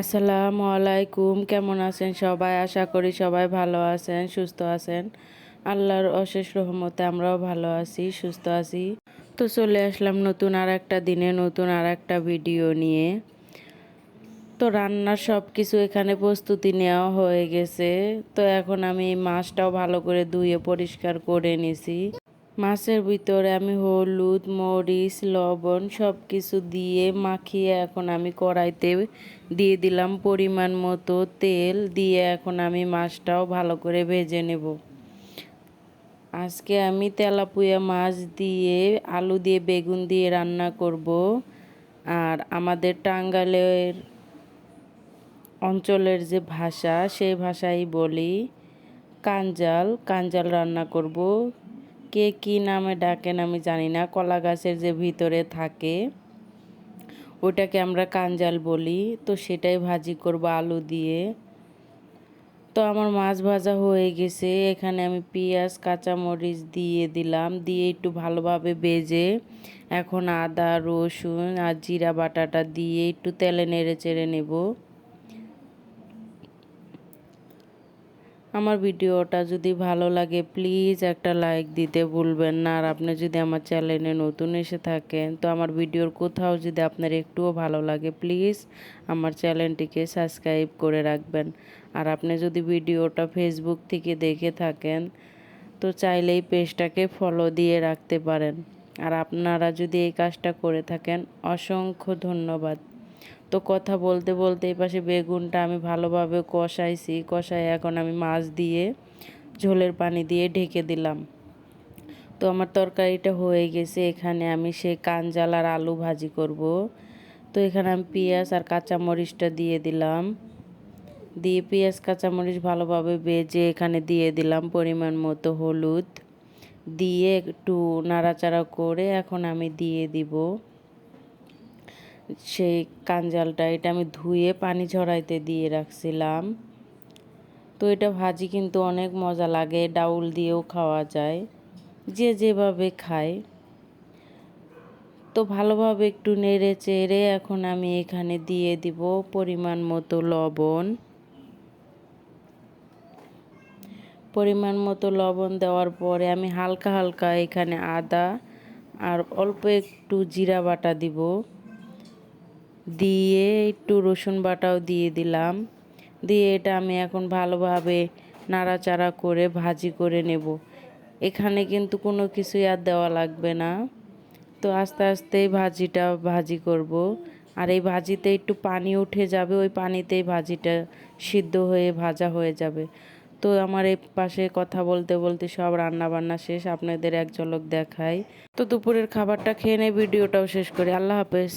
আসসালামু আলাইকুম। কেমন আছেন সবাই? আশা করি সবাই ভালো আছেন, সুস্থ আছেন। আল্লাহর অশেষ রহমতে আমরাও ভালো আছি, সুস্থ আছি। তো চলে আসলাম নতুন আর একটা দিনে নতুন আর একটা ভিডিও নিয়ে। তো রান্নার সব কিছু এখানে প্রস্তুতি নেওয়া হয়ে গেছে। তো এখন আমি মাছটাও ভালো করে ধুয়ে পরিষ্কার করে নিছি। মাছের ভিতরে আমি হলুদ, মরিচ, লবণ সব কিছু দিয়ে মাখিয়ে এখন আমি কড়াইতে দিয়ে দিলাম পরিমাণ মতো তেল দিয়ে এখন আমি মাছটাও ভালো করে ভেজে নেব। আজকে আমি তেলাপুয়া মাছ দিয়ে আলু দিয়ে বেগুন দিয়ে রান্না করব। আর আমাদের টাঙ্গাইলের অঞ্চলের যে ভাষা সেই ভাষাই বলি কাঞ্জাল কাঞ্জাল রান্না করব। কে কী নামে ডাকেন আমি জানি না। কলা গাছের যে ভিতরে থাকে ওটাকে আমরা কাঞ্জাল বলি। তো সেটাই ভাজি করব আলু দিয়ে। তো আমার মাছ ভাজা হয়ে গেছে। এখানে আমি পেঁয়াজ কাঁচামরিচ দিয়ে দিলাম, দিয়ে একটু ভালোভাবে ভেজে এখন আদা রসুন আর জিরা বাটাটা দিয়ে একটু তেলে নেড়ে চেড়ে নেব। আমার ভিডিওটা যদি ভালো লাগে প্লিজ একটা লাইক দিতে ভুলবেন না। আর আপনি যদি আমার চ্যানেলে নতুন এসে থাকেন তো আমার ভিডিওর কোথাও যদি আপনার একটুও ভালো লাগে প্লিজ আমার চ্যানেলটিকে সাবস্ক্রাইব করে রাখবেন। আর আপনি যদি ভিডিওটা ফেসবুক থেকে দেখে থাকেন তো চাইলেই পেজটাকে ফলো দিয়ে রাখতে পারেন। আর আপনারা যদি এই কাজটা করে থাকেন অসংখ্য ধন্যবাদ। তো কথা বলতে বলতে এই পাশে বেগুনটা আমি ভালোভাবে কষাইছি, কষাই এখন আমি মাছ দিয়ে ঝোলের পানি দিয়ে ঢেকে দিলাম। তো আমার তরকারিটা হয়ে গেছে। এখানে আমি সেই কাঞ্জাল আর আলু ভাজি করব। তো এখানে আমি পেঁয়াজ আর কাঁচামরিচটা দিয়ে দিলাম, দিয়ে পেঁয়াজ কাঁচামরিচ ভালোভাবে ভেজে এখানে দিয়ে দিলাম পরিমাণ মতো হলুদ, দিয়ে একটু নাড়াচাড়া করে এখন আমি দিয়ে দিব সেই কাঞ্জালটা। এটা আমি ধুয়ে পানি ঝরাইতে দিয়ে রাখছিলাম। তো এটা ভাজি কিন্তু অনেক মজা লাগে, ডাউল দিয়েও খাওয়া যায়, যে যেভাবে খায়। তো ভালোভাবে একটু নেড়ে চেড়ে এখন আমি এখানে দিয়ে দিব পরিমাণ মতো লবণ। পরিমাণ মতো লবণ দেওয়ার পরে আমি হালকা হালকা এখানে আদা আর অল্প একটু জিরা বাটা দিব, দিয়ে একটু রসুন বাটাও দিয়ে দিলাম, দিয়ে এটা আমি এখন ভালোভাবে নাড়াচাড়া করে ভাজি করে নেব। এখানে কিন্তু কোনো কিছুই আর দেওয়া লাগবে না। তো আস্তে আস্তেই ভাজিটা ভাজি করব। আর এই ভাজিতে একটু পানি উঠে যাবে, ওই পানিতেই ভাজিটা সিদ্ধ হয়ে ভাজা হয়ে যাবে। তো আমার এই পাশে কথা বলতে বলতে সব রান্না বান্না শেষ, আপনাদের এক ঝলক দেখাই। তো দুপুরের খাবারটা খেয়ে নেই, ভিডিওটাও শেষ করি। আল্লাহ হাফেজ।